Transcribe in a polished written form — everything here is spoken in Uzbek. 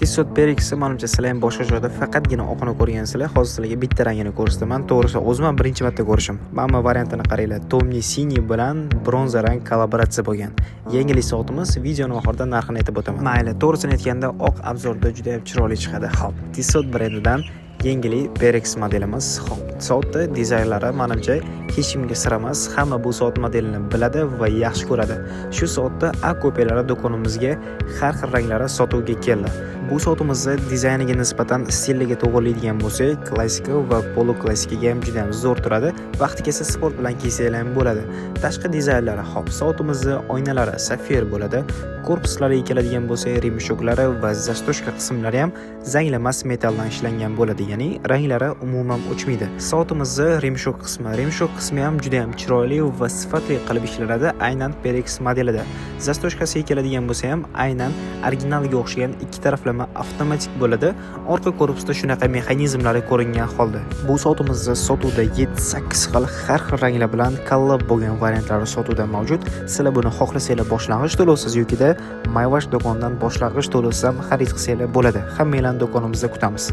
Tissot PRX menimcha sizlar ham boshqa joyda faqatgina oqini ko'rgansizlar. Hozir sizlarga bitta rangini ko'rsataman. To'g'risi, o'zim ham birinchi marta ko'rishim. Mana variantini qaranglar. Tomni siniy bilan bronza rang kollaboratsiya bo'lgan. Yangilik soatimiz videoning oxirida narxini aytib o'taman. Mayli, to'g'risini aytganda oq obzorda juda ham chiroyli chiqadi. Xo'p, Tissot brendidan yangilik PRX modelimiz. Xo'p, soatda dizaynlari menimcha hech kimga sir emas. Hamma bu soat modelini biladi va yaxshi ko'radi. Shu soatda A kopiyalari do'konimizga har xil ranglari sotuvga keldi. Bu soatimizni dizayniga nisbatan stiliga to'g'rilaydigan bo'lsak, klassika va polo klassikaga ham juda ham zo'r turadi. Vaqti kelsa sport bilan kiysanglar ham bo'ladi. Tashqi dizaynlari xo'p, soatimizni oynalari safir bo'ladi. Korpuslariga keladigan bo'lsak, rimshoklari va zastoshka qismlari ham zanglamas metalldan ishlangan bo'ladi, ya'ni ranglari umuman o'chmaydi. Soatimizni rimshok qismi ham juda ham chiroyli va sifatli qilib ishlanadi, aynan PRX modelida. Zastoshkasiga keladigan bo'lsa ham aynan originalga o'xshagan ikki taraflama avtomatik bo'ladi. Orqa korpusda shunaqa mexanizmlari ko'ringan holda. Bu soatimizni sotuvda 7-8 xil har xil ranglar bilan kollab bo'lgan variantlari sotuvda mavjud. Sizlar buni xohlasanglar boshlang'ich to'lovsiz yoki MyWash do'konidan boshlang'ich to'lovsiz ham xarid qilsanglar bo'ladi. Hammanglarni do'konimizda kutamiz.